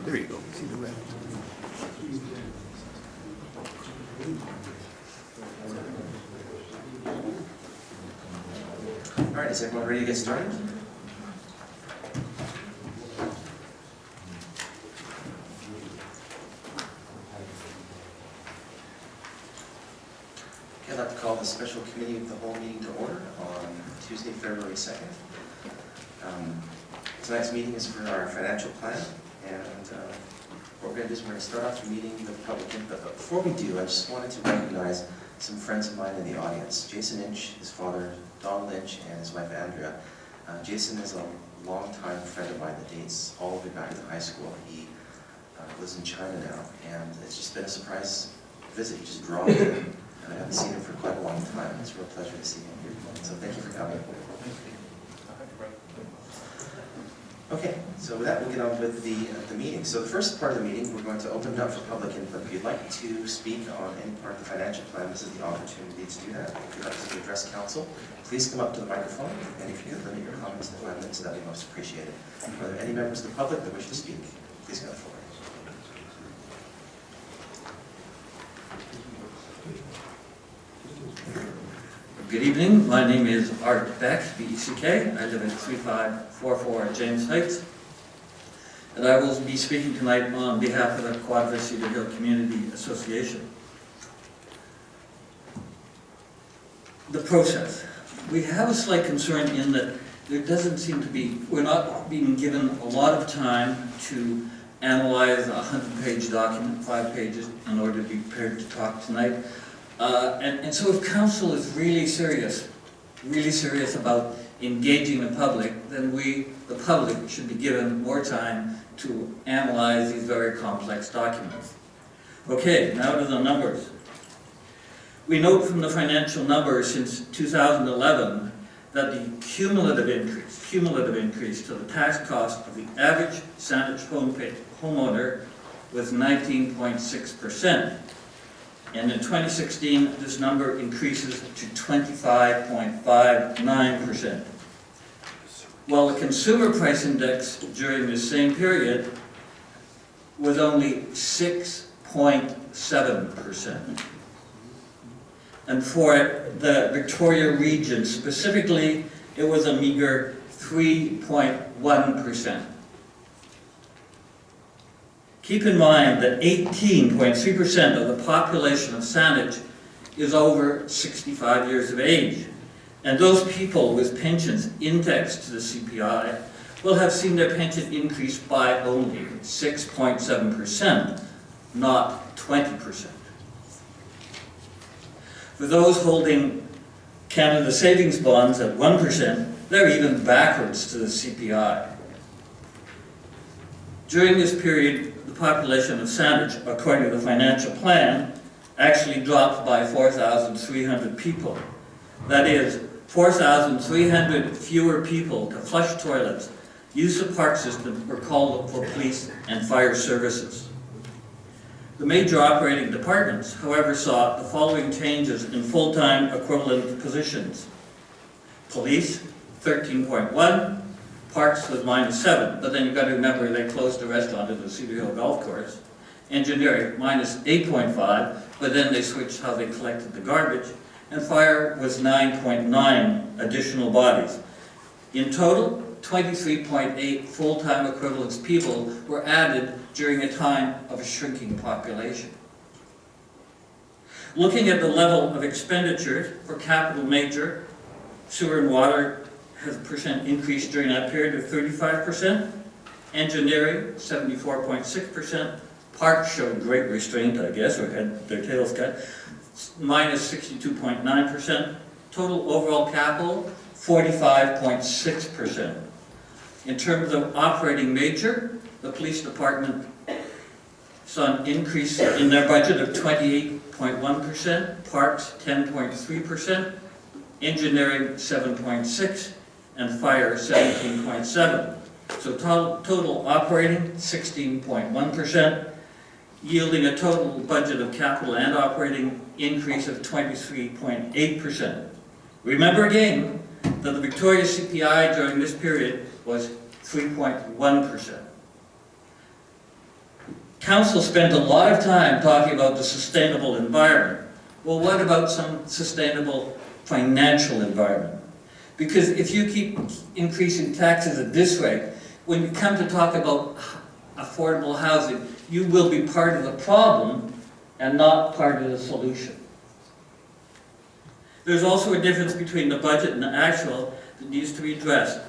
There you go. See the red. All right, is everyone ready to get started? Okay, I'd like to call the special committee of the whole meeting to order on Tuesday, February 2nd. Tonight's meeting is for our financial plan, and what we're going to do is we're going to start off the meeting with public input. But before we do, I just wanted to recognize some friends of mine in the audience. Jason Lynch, his father, Don Lynch, and his wife, Andrea. Jason is a longtime friend of mine that dates all the way back to high school. He lives in China now, and it's just been a surprise visit. He just dropped in, and I haven't seen him for quite a long time. It's a real pleasure to see him here. So thank you for coming. Okay, so with that, we'll get on with the meeting. So the first part of the meeting, we're going to open it up for public input. If you'd like to speak on any part of the financial plan, this is the opportunity to do that. If you'd like to address council, please come up to the microphone, and if you could limit your comments to 5 minutes, that'd be most appreciated. Are there any members of the public that wish to speak? Please go forward. Good evening, my name is Art Beck, B-E-C-K. I live at 3544 James Heights. And I will be speaking tonight on behalf of the Quadra Cedar Hill Community Association. The process. We have a slight concern in that there doesn't seem to be, we're not being given a lot of time to analyze a 100-page document, 5 pages, in order to be prepared to talk tonight. And so if council is really serious about engaging the public, then we, the public, should be given more time to analyze these very complex documents. Okay, now to the numbers. We note from the financial numbers since 2011 that the cumulative increase to the tax cost of the average Saanich homeowner was 19.6%. And in 2016, this number increases to 25.59%. While the consumer price index during the same period was only 6.7%. And for the Victoria region specifically, it was a meager 3.1%. Keep in mind that 18.3% of the population of Saanich is over 65 years of age. And those people with pensions indexed to the CPI will have seen their pension increase by only 6.7%, not 20%. For those holding Canada savings bonds at 1%, they're even backwards to the CPI. During this period, the population of Saanich, according to the financial plan, actually dropped by 4,300 people. That is, 4,300 fewer people to flush toilets, use the park system, or call for police and fire services. The major operating departments, however, saw the following changes in full-time equivalent positions. Police, 13.1, Parks was -7, but then you've got to remember they closed the restaurant at the Cedar Hill Golf Course. Engineering, -8.5, but then they switched how they collected the garbage. And fire was 9.9 additional bodies. In total, 23.8 full-time equivalent people were added during a time of a shrinking population. Looking at the level of expenditure for capital major, sewer and water has a percent increase during that period of 35%. Engineering, 74.6%. Parks showed great restraint, I guess, or had their tails cut, -62.9%. Total overall capital, 45.6%. In terms of operating major, the police department saw an increase in their budget of 28.1%, parks 10.3%, engineering 7.6%, and fire 17.7%. So total operating 16.1%, yielding a total budget of capital and operating increase of 23.8%. Remember again that the Victoria CPI during this period was 3.1%. Council spent a lot of time talking about the sustainable environment. Well, what about some sustainable financial environment? Because if you keep increasing taxes at this rate, when you come to talk about affordable housing, you will be part of the problem and not part of the solution. There's also a difference between the budget and the actual that needs to be addressed.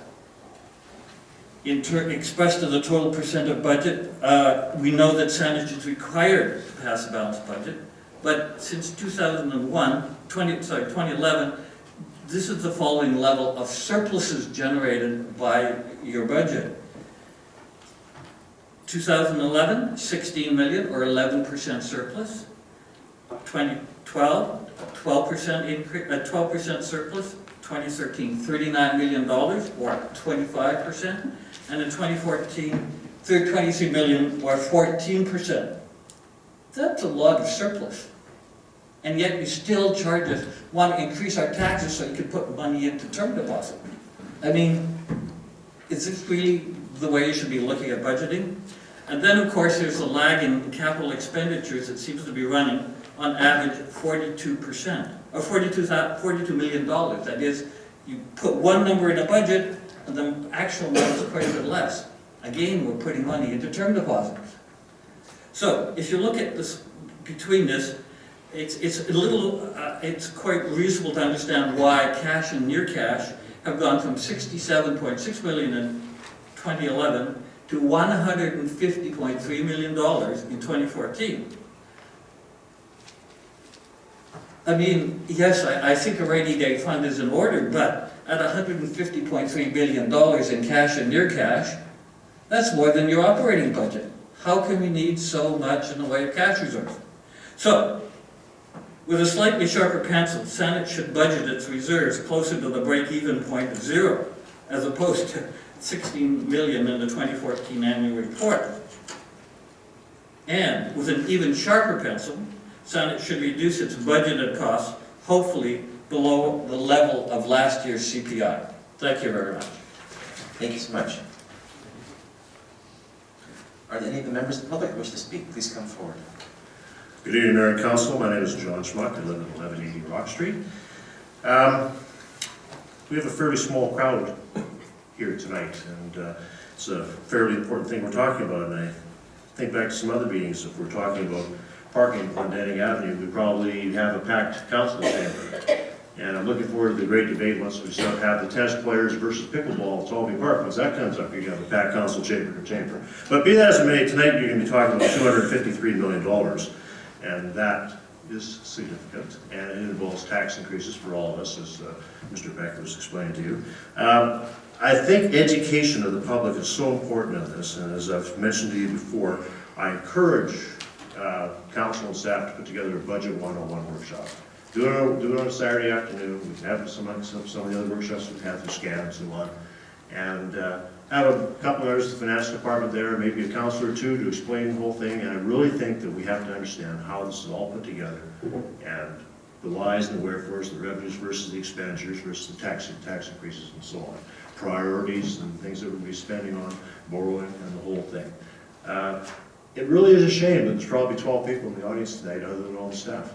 Expressed as a total percent of budget, we know that Saanich is required to pass a balanced budget, but since 2011, this is the following level of surpluses generated by your budget. 2011, 16 million or 11% surplus. 2012, 12% increase, 12% surplus. 2013, $39 million or 25%. And in 2014, 23 million or 14%. That's a lot of surplus. And yet you still charge us, want to increase our taxes so you can put money into term deposit. I mean, is this really the way you should be looking at budgeting? And then, of course, there's a lag in capital expenditures that seems to be running on average 42%, or $42 million. That is, you put one number in a budget, and the actual amount is quite a bit less. Again, we're putting money into term deposits. So, if you look at this, between this, it's quite reasonable to understand why cash and near cash have gone from 67.6 million in 2011 to $150.3 million in 2014. I mean, yes, I think a rainy day fund is in order, but at $150.3 billion in cash and near cash, that's more than your operating budget. How can we need so much in the way of cash reserve? So, with a slightly sharper pencil, Saanich should budget its reserves closer to the break-even point of 0, as opposed to 16 million in the 2014 annual report. And with an even sharper pencil, Saanich should reduce its budgeted costs, hopefully below the level of last year's CPI. Thank you very much. Thank you so much. Are there any of the members of the public who wish to speak? Please come forward. Good evening, Mayor and Council. My name is John Schmuck. I live at 1180 Rock Street. We have a fairly small crowd here tonight, and it's a fairly important thing we're talking about. And I think back to some other meetings, if we're talking about parking on Glendenning Avenue, we probably have a packed council chamber. And I'm looking forward to the great debate once we start have the tennis players versus pickleball at Tolby Park. Once that comes up, you're going to have a packed council chamber. But be that as it may, tonight you're going to be talking about $253 million. And that is significant, and it involves tax increases for all of us, as Mr. Becker was explaining to you. I think education of the public is so important in this, and as I've mentioned to you before, I encourage council and staff to put together a budget 101 workshop. Do it on a Saturday afternoon. We can have some of the other workshops we've had through SCAN and so on. And have a couple of members of the finance department there, maybe a counselor or two to explain the whole thing. And I really think that we have to understand how this is all put together, and the whys and the wherefores, the revenues versus the expenditures versus the tax increases and so on. Priorities and things that we'll be spending on, borrowing, and the whole thing. It really is a shame that there's probably 12 people in the audience tonight other than all the staff.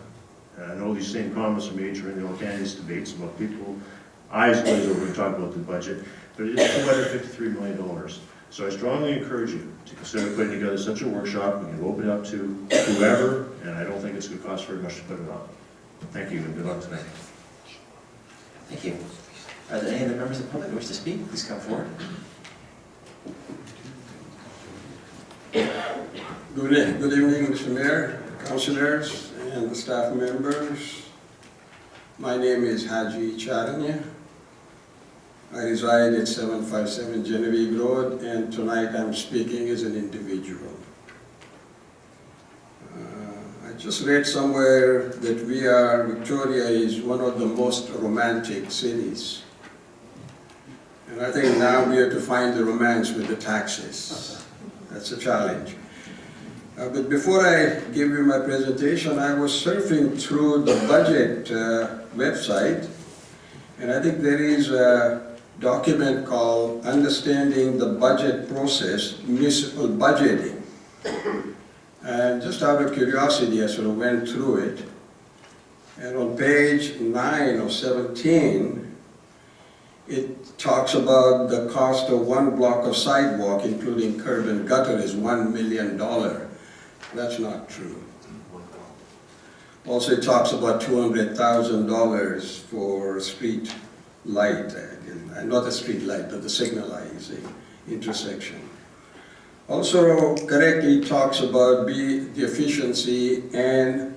And I know these same comments are made during the all candidates debates about people eyes glazed over and talk about the budget, but it is $253 million. So I strongly encourage you to consider putting together such a workshop. We can open it up to whoever, and I don't think it's going to cost very much to put it on. Thank you, and good luck tonight. Thank you. Are there any of the members of the public who wish to speak? Please come forward. Good evening, Mr. Mayor, councillors, and the staff members. My name is Haji Charanya. I reside at 757 Genevieve Road, and tonight I'm speaking as an individual. I just read somewhere that Victoria is one of the most romantic cities. And I think now we have to find the romance with the taxes. That's a challenge. But before I give you my presentation, I was surfing through the budget website, and I think there is a document called Understanding the Budget Process, Municipal Budgeting. And just out of curiosity, I sort of went through it. And on page 9 of 17, it talks about the cost of one block of sidewalk, including curb and gutter, is $1 million. That's not true. Also, it talks about $200,000 for street light, not the street light, but the signalizing intersection. Also correctly talks about the efficiency and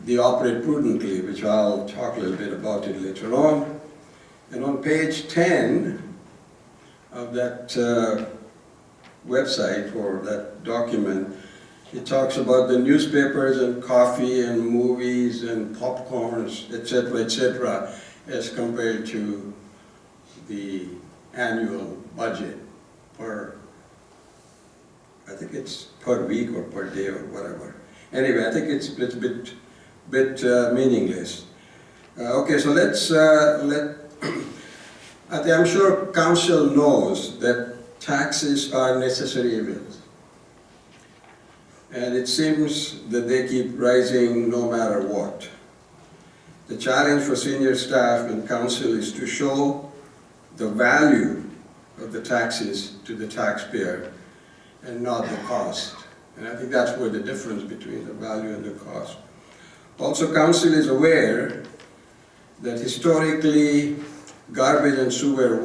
the operate prudently, which I'll talk a little bit about it later on. And on page 10 of that website or that document, it talks about the newspapers and coffee and movies and popcorns, etc., as compared to the annual budget per, I think it's per week or per day or whatever. Anyway, I think it's a bit meaningless. Okay, so I'm sure council knows that taxes are necessary evils. And it seems that they keep rising no matter what. The challenge for senior staff and council is to show the value of the taxes to the taxpayer and not the cost. And I think that's where the difference between the value and the cost. Also, council is aware that historically garbage and sewer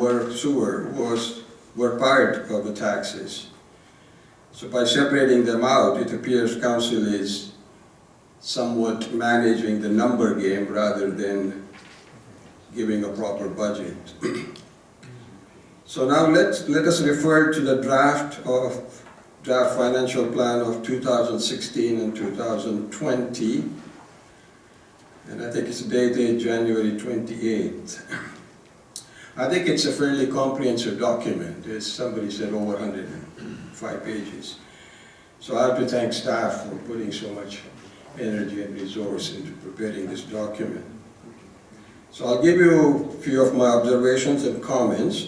were part of the taxes. So by separating them out, it appears council is somewhat managing the number game rather than giving a proper budget. So now let us refer to the draft financial plan of 2016 and 2020. And I think it's dated January 28th. I think it's a fairly comprehensive document. As somebody said, over 105 pages. So I have to thank staff for putting so much energy and resource into preparing this document. So I'll give you a few of my observations and comments.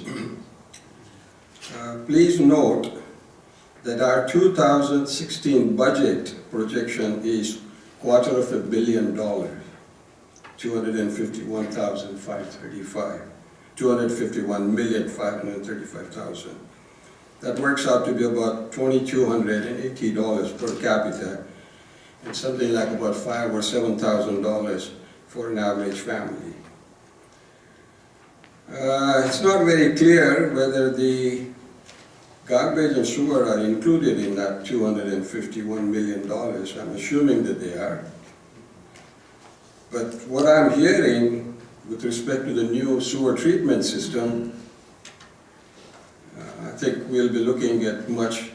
Please note that our 2016 budget projection is $250 million, 251,535,000. That works out to be about $2,280 per capita, and something like about $5,000 or $7,000 for an average family. It's not very clear whether the garbage and sewer are included in that $251 million. I'm assuming that they are. But what I'm hearing with respect to the new sewer treatment system, I think we'll be looking at much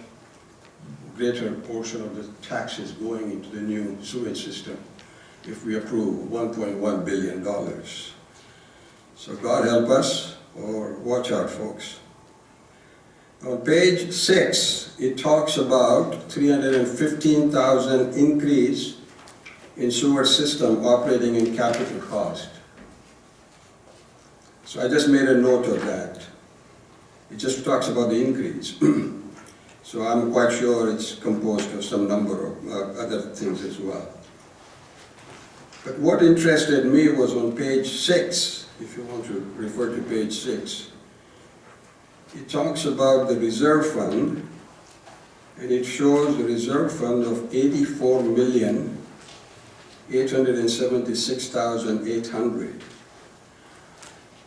greater portion of the taxes going into the new sewage system if we approve $1.1 billion. So God help us, or watch out, folks. On page 6, it talks about 315,000 increase in sewer system operating in capital cost. So I just made a note of that. It just talks about the increase. So I'm quite sure it's composed of some number of other things as well. But what interested me was on page 6, if you want to refer to page 6, it talks about the reserve fund, and it shows a reserve fund of $84,876,800.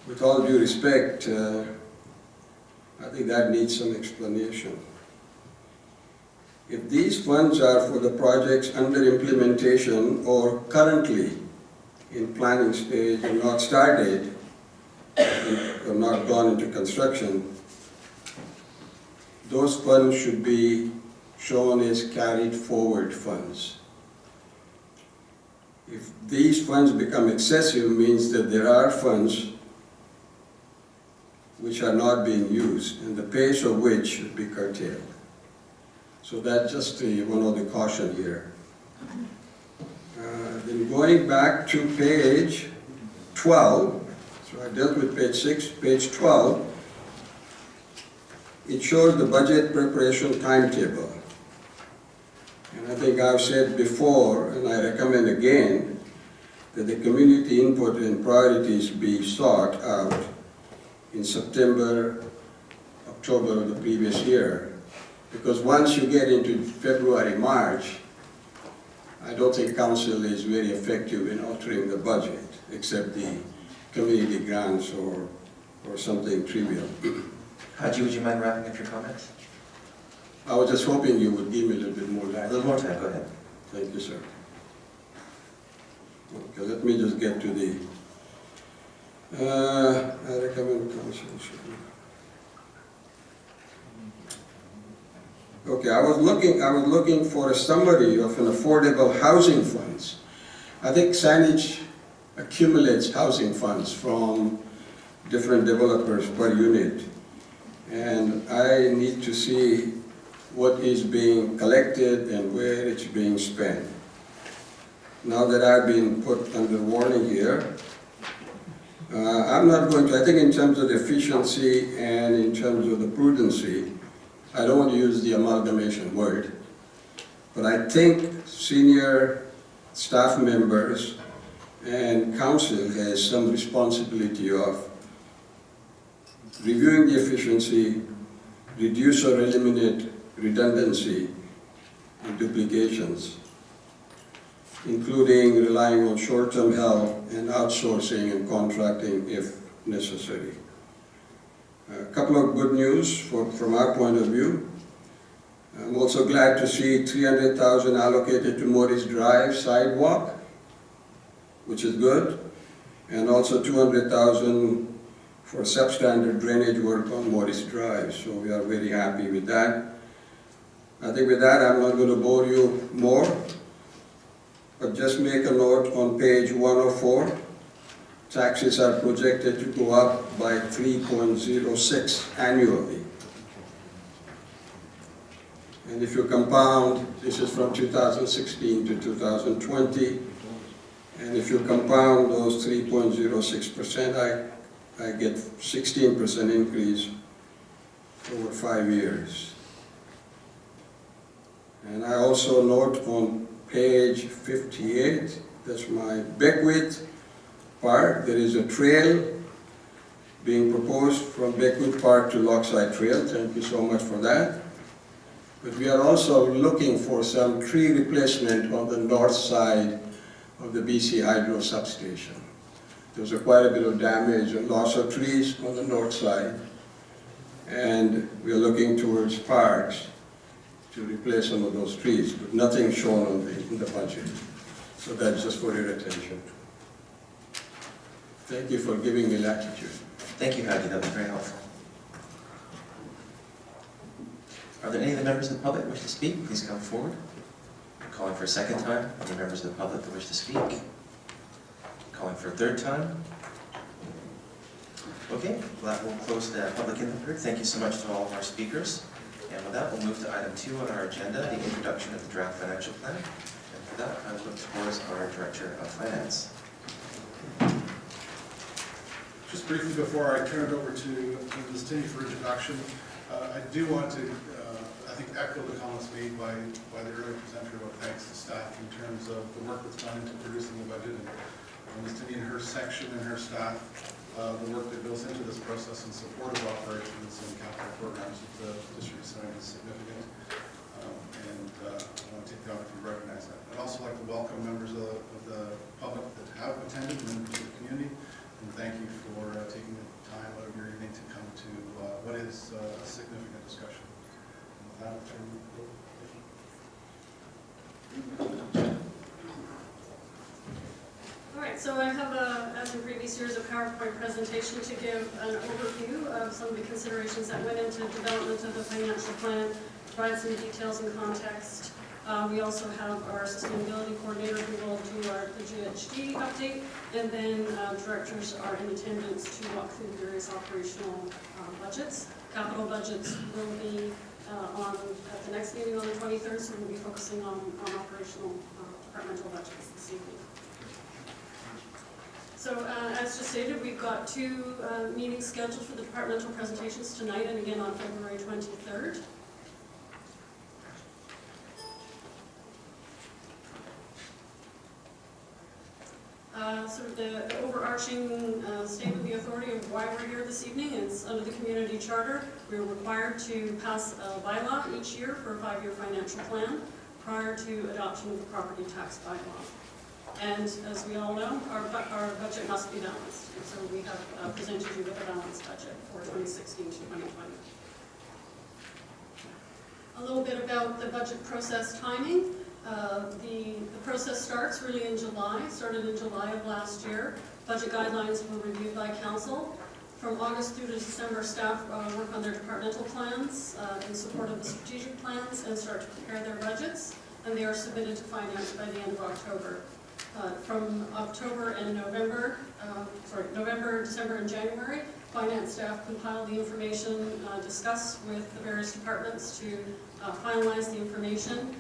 With all due respect, I think that needs some explanation. If these funds are for the projects under implementation or currently in planning stage and not started or not gone into construction, those funds should be shown as carried forward funds. If these funds become excessive, means that there are funds which are not being used and the pace of which should be curtailed. So that's just one of the caution here. Then going back to page 12, so I dealt with page 6, page 12, it shows the budget preparation timetable. And And I think I've said before, and I recommend again, that the community input and priorities be sought out in September, October of the previous year. Because once you get into February, March, I don't think council is very effective in altering the budget, except the community grants or something trivial. Haji, would you mind wrapping up your comments? I was just hoping you would give me a little bit more A time. little more time, go ahead. Thank you, sir. Okay, let me just get to the, I recommend council should. Okay, I was looking for a summary of an affordable housing funds. I think Saanich accumulates housing funds from different developers per unit. And I need to see what is being collected and where it's being spent. Now that I've been put under warning here, I'm not going to, I think in terms of the efficiency and in terms of the prudency, I don't want to use the amalgamation word, but I think senior staff members and council has some responsibility of reviewing the efficiency, reduce or eliminate redundancy and duplications, including relying on short-term help and outsourcing and contracting if necessary. A couple of good news from our point of view. I'm also glad to see 300,000 allocated to Morris Drive sidewalk, which is good, and also 200,000 for substandard drainage work on Morris Drive, so we are very happy with that. I think with that, I'm not going to bore you more, but just make a note on page 104. Taxes are projected to go up by 3.06 annually. And if you compound, this is from 2016 to 2020, and if you compound those 3.06%, I get 16% increase over 5 years. And I also note on page 58, that's my Beckwith Park, there is a trail being proposed from Beckwith Park to Lochside Trail. Thank you so much for that. But we are also looking for some tree replacement on the north side of the BC Hydro substation. There's quite a bit of damage and loss of trees on the north side, and we are looking towards parks to replace some of those trees, but nothing shown in the budget. So that's just for your attention. Thank you for giving me latitude. Thank you, Haji, that was very helpful. Are there any of the members of the public who wish to speak? Please come forward. Calling for a second time. Any members of the public that wish to speak? Calling for a third time. Okay, well, that will close the public input period. Thank you so much to all of our speakers. And with that, we'll move to item 2 on our agenda, the introduction of the draft financial plan. And for that, I will look towards our Director of Finance. Just briefly before I turn it over to Ms. Tinney for introduction, I do want to, I think, echo the comments made by the earlier presenter about thanks to staff in terms of the work that's gone into producing the budget. And Ms. Tinney and her section and her staff, the work that goes into this process in support of operations and capital programs of the district center is significant. I want to take the opportunity to recognize that. I'd also like to welcome members of the public that have attended, members of the community, and thank you for taking the time out of your evening to come to what is a significant discussion. And with that, I'll turn it over. All right, so I have, as in previous years, a PowerPoint presentation to give an overview of some of the considerations that went into development of the financial plan, provide some details and context. We also have our sustainability coordinator who will do the GHG update, and then directors are in attendance to walk through the various operational budgets. Capital budgets will be at the next meeting on the 23rd, so we'll be focusing on operational departmental budgets this evening. So as just stated, we've got 2 meetings scheduled for the departmental presentations tonight and again on February 23rd. sort of the overarching statement of the authority of why we're here this evening is under the community charter. We're required to pass a bylaw each year for a 5-year financial plan prior to adoption of the property tax bylaw. And as we all know, our budget must be balanced. And so we have presented you with a balanced budget for 2016 to 2020. A little bit about the budget process timing. The process starts really in July, started in July of last year. Budget guidelines were reviewed by council. From August through to December, staff work on their departmental plans in support of the strategic plans and start to prepare their budgets, and they are submitted to finance by the end of October. From October and November, December, and January, finance staff compile the information, discuss with the various departments to finalize the information.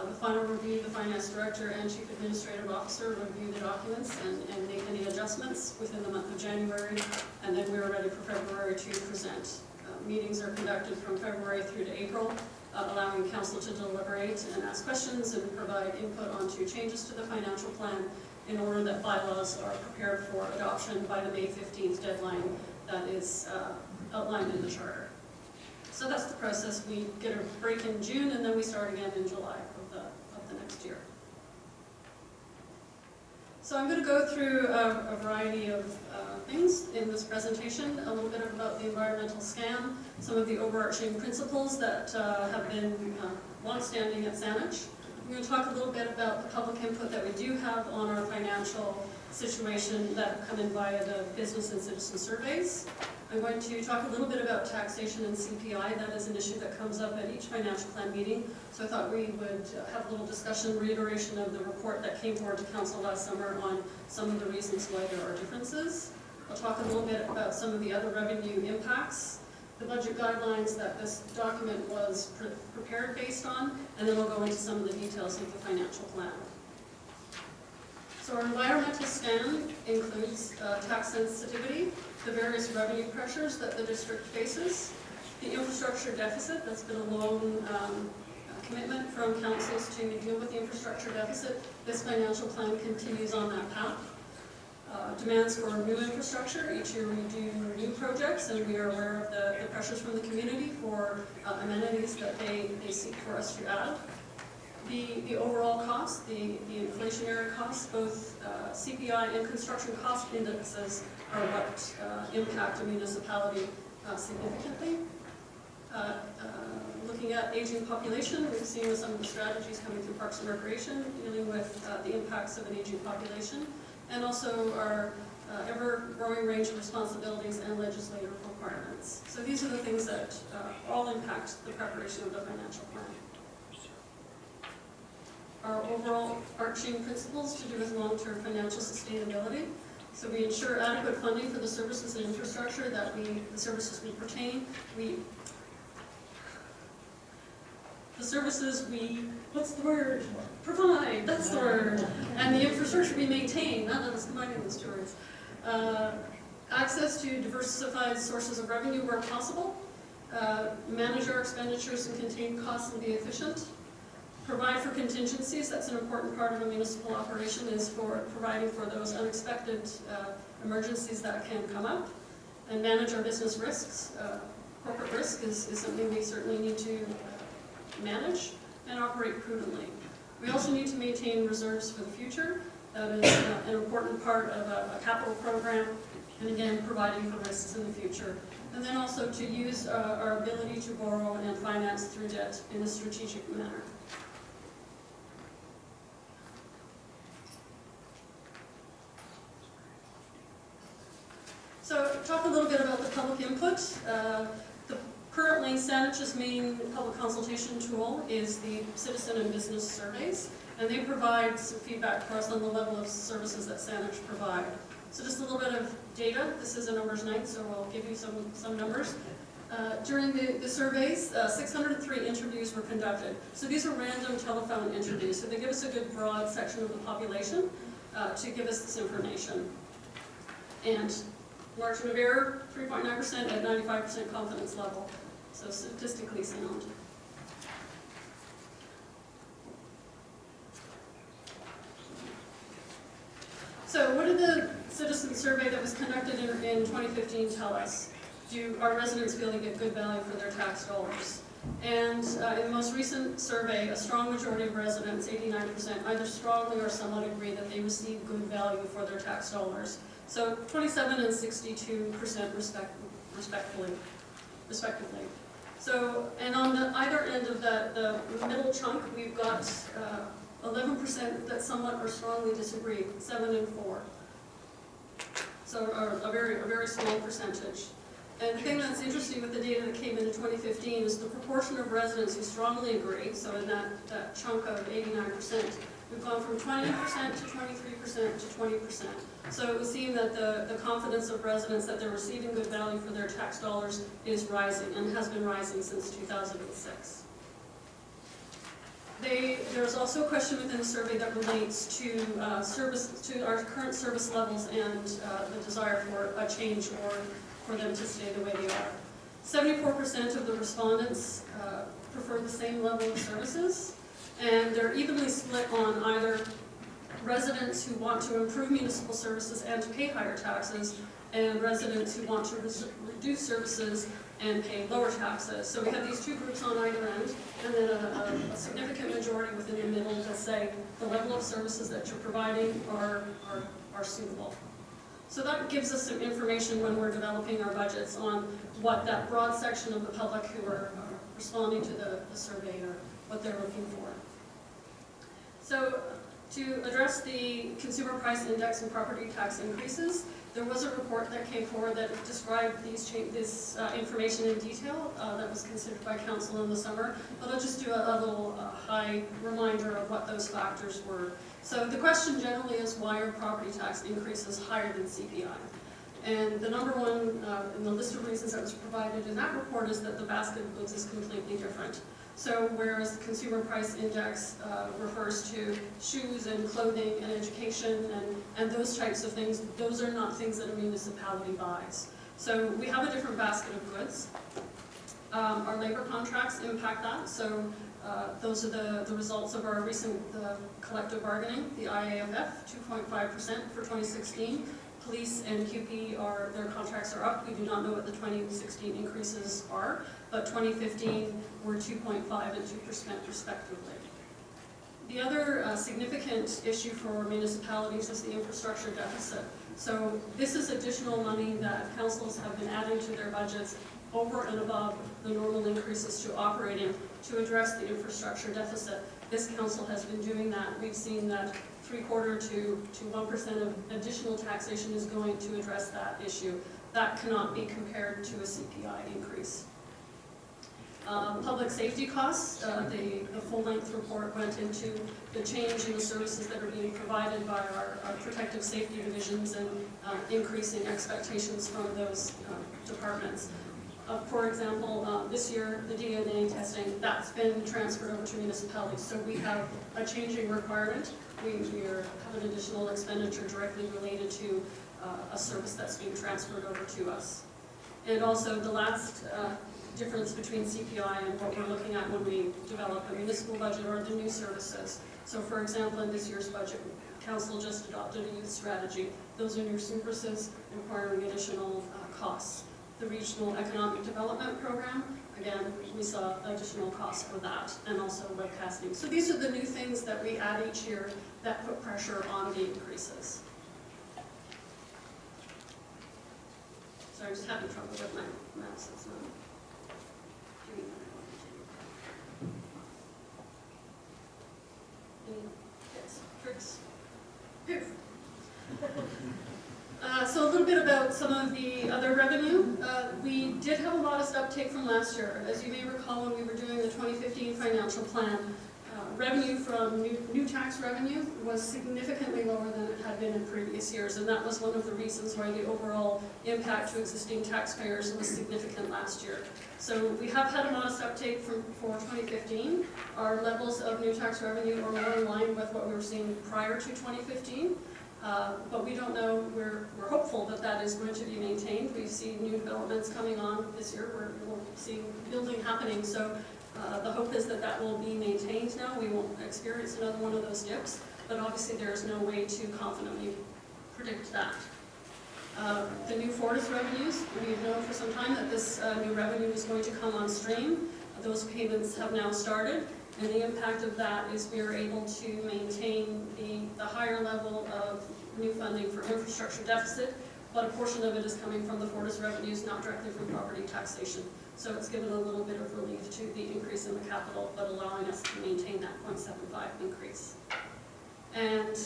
The final review, the finance director and chief administrative officer review the documents and make any adjustments within the month of January, and then we are ready for February to present. Meetings are conducted from February through to April, allowing council to deliberate and ask questions and provide input onto changes to the financial plan in order that bylaws are prepared for adoption by the May 15th deadline that is outlined in the charter. So that's the process. We get a break in June and then we start again in July of the next year. So I'm going to go through a variety of things in this presentation, a little bit about the environmental scan, some of the overarching principles that have been long-standing at Saanich. I'm going to talk a little bit about the public input that we do have on our financial situation that have come in via the business and citizen surveys. I'm going to talk a little bit about taxation and CPI. That is an issue that comes up at each financial plan meeting. So I thought we would have a little discussion, reiteration of the report that came forward to council last summer on some of the reasons why there are differences. I'll talk a little bit about some of the other revenue impacts, the budget guidelines that this document was prepared based on, and then we'll go into some of the details of the financial plan. So our environmental scan includes tax sensitivity, the various revenue pressures that the district faces, the infrastructure deficit. That's been a long commitment from councils to deal with the infrastructure deficit. This financial plan continues on that path. Demands for new infrastructure. Each year we do new projects and we are aware of the pressures from the community for amenities that they seek for us to add. The overall cost, the inflationary costs, both CPI and construction cost indexes are what impact a municipality significantly. Looking at aging population, we've seen with some of the strategies coming through Parks and Recreation, dealing with the impacts of an aging population, and also our ever-growing range of responsibilities and legislative requirements. So these are the things that all impact the preparation of the financial plan. Our overall arching principles to do with long-term financial sustainability. So we ensure adequate funding for the services and infrastructure that the services we pertain. What's the word? Provide, that's the word. And the infrastructure we maintain, none of us combining those two words. Access to diversified sources of revenue where possible. Manage our expenditures and contain costs and be efficient. Provide for contingencies. That's an important part of a municipal operation, is for providing for those unexpected emergencies that can come up. And manage our business risks. Corporate risk is something we certainly need to manage and operate prudently. We also need to maintain reserves for the future. That is an important part of a capital program, and again, providing for risks in the future. And then also to use our ability to borrow and finance through debt in a strategic manner. So talk a little bit about the public input. Currently, Saanich's main public consultation tool is the citizen and business surveys, and they provide some feedback for us on the level of services that Saanich provide. So just a little bit of data. This is a numbers night, so I'll give you some numbers. During the surveys, 603 interviews were conducted. So these are random telephone interviews, so they give us a good broad section of the population to give us this information. And margin of error, 3.9% at 95% confidence level. So statistically sound. So what did the citizen survey that was conducted in 2015 tell us? Do our residents feel they get good value for their tax dollars? And in the most recent survey, a strong majority of residents, 89%, either strongly or somewhat agree that they receive good value for their tax dollars. So 27 and 62% respectively. So, and on the either end of the middle chunk, we've got 11% that somewhat or strongly disagree, 7 and 4. So a very small percentage. And the thing that's interesting with the data that came in 2015 is the proportion of residents who strongly agree, so in that chunk of 89%, we've gone from 20% to 23% to 20%. So it would seem that the confidence of residents that they're receiving good value for their tax dollars is rising and has been rising since 2006. There's also a question within the survey that relates to our current service levels and the desire for a change or for them to stay the way they are. 74% of the respondents prefer the same level of services, and they're evenly split on either residents who want to improve municipal services and to pay higher taxes, and residents who want to reduce services and pay lower taxes. So we have these two groups on either end, and then a significant majority within the middle that say the level of services that you're providing are suitable. So that gives us some information when we're developing our budgets on what that broad section of the public who are responding to the survey or what they're looking for. So to address the consumer price index and property tax increases, there was a report that came forward that described this information in detail that was considered by council in the summer. But I'll just do a little high reminder of what those factors were. So the question generally is, why are property tax increases higher than CPI? And the number one in the list of reasons that was provided in that report is that the basket of goods is completely different. So whereas the consumer price index refers to shoes and clothing and education and those types of things, those are not things that a municipality buys. So we have a different basket of goods. Our labor contracts impact that. So those are the results of our recent collective bargaining, the IAFF, 2.5% for 2016. Police and QP, their contracts are up. We do not know what the 2016 increases are, but 2015 were 2.5% and 2% respectively. The other significant issue for municipalities is the infrastructure deficit. So this is additional money that councils have been adding to their budgets over and above the normal increases to operating to address the infrastructure deficit. This council has been doing that. We've seen that 0.75% to 1% of additional taxation is going to address that issue. That cannot be compared to a CPI increase. Public safety costs, the full-length report went into the change in the services that are being provided by our protective safety divisions and increasing expectations from those departments. For example, this year, the DNA testing, that's been transferred over to municipalities. So we have a changing requirement. We have an additional expenditure directly related to a service that's being transferred over to us. And also the last difference between CPI and what we're looking at when we develop a municipal budget are the new services. So for example, in this year's budget, council just adopted a youth strategy. Those are new services requiring additional costs. The Regional Economic Development Program, again, we saw additional costs for that, and also webcasting. So these are the new things that we add each year that put pressure on the increases. So I'm just having trouble with my mouse. It's not doing that. Any tips, tricks? Poof. So a little bit about some of the other revenue. We did have a modest uptake from last year. As you may recall, when we were doing the 2015 financial plan, revenue from new tax revenue was significantly lower than it had been in previous years, and that was one of the reasons why the overall impact to existing taxpayers was significant last year. So we have had a modest uptake for 2015. Our levels of new tax revenue are more in line with what we were seeing prior to 2015. But we don't know, we're hopeful that that is going to be maintained. We've seen new developments coming on this year. We're seeing building happening. So the hope is that that will be maintained now. We won't experience another one of those dips. But obviously there is no way to confidently predict that. The new Fortis revenues, we've known for some time that this new revenue is going to come on stream. Those payments have now started, and the impact of that is we are able to maintain the higher level of new funding for infrastructure deficit, but a portion of it is coming from the Fortis revenues, not directly from property taxation. So it's given a little bit of relief to the increase in the capital, but allowing us to maintain that 0.75 increase. And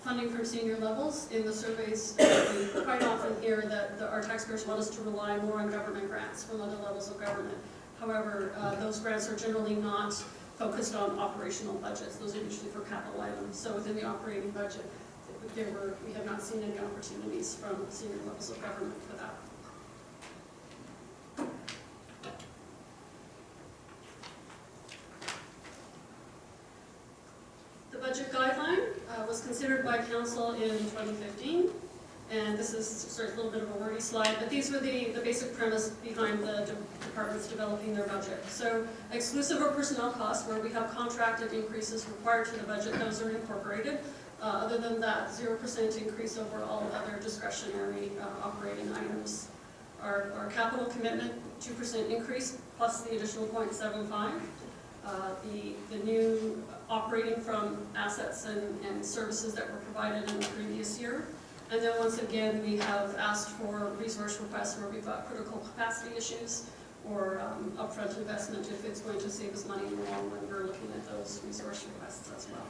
funding from senior levels, in the surveys, we quite often hear that our taxpayers want us to rely more on government grants from other levels of government. However, those grants are generally not focused on operational budgets. Those are usually for capital items. So within the operating budget, we have not seen any opportunities from senior levels of government for that. The budget guideline was considered by council in 2015, and this is sort of a little bit of a wordy slide, but these were the basic premise behind the departments developing their budget. So exclusive of personnel costs, where we have contracted increases required to the budget, those are incorporated. Other than that, 0% increase over all other discretionary operating items. Our capital commitment, 2% increase, plus the additional 0.75. The new operating from assets and services that were provided in the previous year. And then once again, we have asked for resource requests where we've got critical capacity issues or upfront investment if it's going to save us money in the long run. We're looking at those resource requests as well.